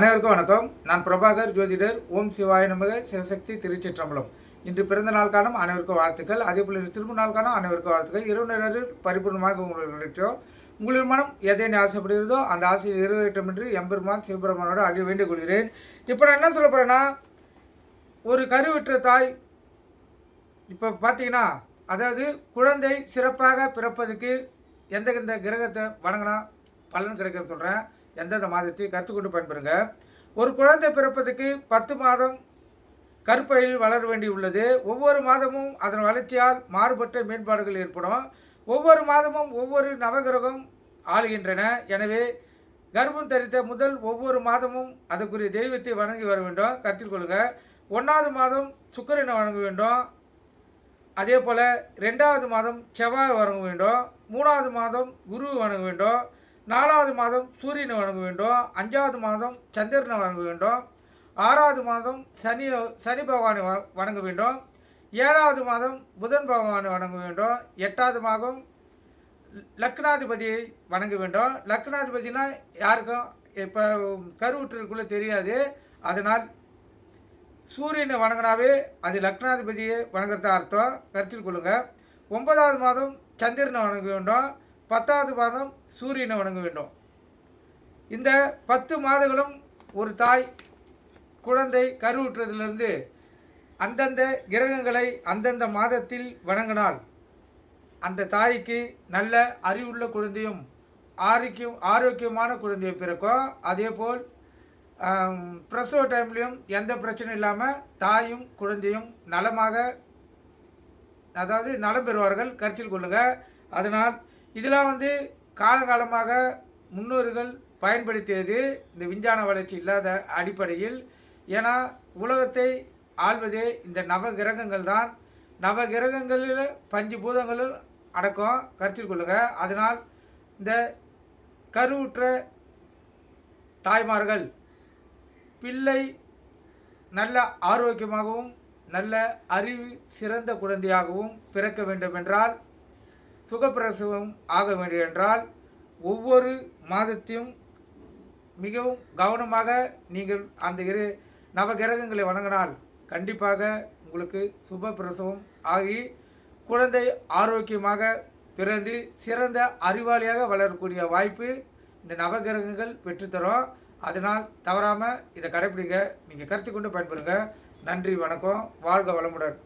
அனைவருக்கும் வணக்கம். நான் பிரபாகர் ஜோதிடர். ஓம் சிவாய நமக. சிவசக்தி திருச்சிற்றம்பலம். இன்று பிறந்த நாள் காணும் அனைவருக்கும் வாழ்த்துக்கள். அதேபோல் திரும்ப நாள் காணும் அனைவருக்கும் வாழ்த்துக்கள். இரவு பரிபூர்ணமாக உங்களுக்கு கிடைக்கும். உங்களின் மனம் எதை ஆசைப்படுகிறதோ அந்த ஆசையை நிறைவேற்றும் என்று எம்பெருமான் சிவபெருமானோட அடி வேண்டிக் கொள்கிறேன். இப்போ நான் என்ன சொல்ல போகிறேன்னா, ஒரு கருவுற்ற தாய் இப்போ பார்த்தீங்கன்னா, அதாவது குழந்தை சிறப்பாக பிறப்பதுக்கு எந்த கிரகத்தை வணங்கினா பலன் கிடைக்குன்னு சொல்கிறேன். எந்தெந்த மாதத்தை கற்றுக்கொண்டு பயன்பெறுங்க. ஒரு குழந்தை பிறப்பதற்கு 10 மாதம் கருப்பையில் வளர வேண்டி உள்ளது. ஒவ்வொரு மாதமும் அதன் வளர்ச்சியால் மாறுபட்ட மேம்பாடுகள் ஏற்படும். ஒவ்வொரு மாதமும் ஒவ்வொரு நவகிரகம் ஆளுகின்றன. எனவே கர்ப்பம் தரித்த முதல் ஒவ்வொரு மாதமும் அதுக்குரிய தெய்வத்தை வணங்கி வர வேண்டும். கருத்தில் கொள்ளுங்க. 1வது மாதம் சுக்கிரனை வணங்க வேண்டும். அதே போல் 2வது மாதம் செவ்வாய் வணங்க வேண்டும். 3வது மாதம் குரு வணங்க வேண்டும். 4வது மாதம் சூரியனை வணங்க வேண்டும். 5வது மாதம் சந்திரனை வணங்க வேண்டும். 6வது மாதம் சனி பகவானை வணங்க வேண்டும். 7வது மாதம் புதன் பகவானை வணங்க வேண்டும். 8வது மாதம் லக்னாதிபதியை வணங்க வேண்டும். லக்னாதிபதினா யாருக்கும் இப்போ கருவுற்றதுக்குள்ளே தெரியாது. அதனால் சூரியனை வணங்கினாவே அது லக்னாதிபதியை வணங்குறதா அர்த்தம். கருத்தில் கொள்ளுங்கள். 9வது மாதம் சந்திரனை வணங்க வேண்டும். 10வது மாதம் சூரியனை வணங்க வேண்டும். இந்த 10 மாதங்களும் ஒரு தாய் குழந்தை கருவுற்றதிலிருந்து அந்தந்த கிரகங்களை அந்தந்த மாதத்தில் வணங்கினால் அந்த தாய்க்கு நல்ல அறிவுள்ள குழந்தையும் ஆரோக்கியமான குழந்தையும் பிறக்கும். அதேபோல் பிரசவ டைம்லேயும் எந்த பிரச்சனையும் இல்லாமல் தாயும் குழந்தையும் நலமாக, அதாவது நலம் பெறுவார்கள். கருத்தில் கொள்ளுங்கள். அதனால் இதெல்லாம் காலகாலமாக முன்னோர்கள் பயன்படுத்தியது இந்த விஞ்ஞான வளர்ச்சி இல்லாத அடிப்படையில். ஏன்னா உலகத்தை ஆள்வதே இந்த நவகிரகங்கள் தான். நவகிரகங்களில் 5 பூதங்களில் அடக்கம். கருத்தில் கொள்ளுங்கள். அதனால் இந்த கருவுற்ற தாய்மார்கள் பிள்ளை நல்ல ஆரோக்கியமாகவும் நல்ல அறிவு சிறந்த குழந்தையாகவும் பிறக்க வேண்டும் என்றால், சுகப்பிரசவம் ஆக வேண்டும் என்றால், ஒவ்வொரு மாதத்தையும் மிகவும் கவனமாக நீங்கள் அந்த நவகிரகங்களை வணங்கினால் கண்டிப்பாக உங்களுக்கு சுப பிரசவம் ஆகி குழந்தை ஆரோக்கியமாக பிறந்து சிறந்த அறிவாளியாக வளரக்கூடிய வாய்ப்பு இந்த நவகிரகங்கள் பெற்றுத்தரும். அதனால் தவறாமல் இதை கடைப்பிடிங்க. நீங்கள் கருத்து கொண்டு பயன்பெறுங்க. நன்றி, வணக்கம். வாழ்க வளமுடன்.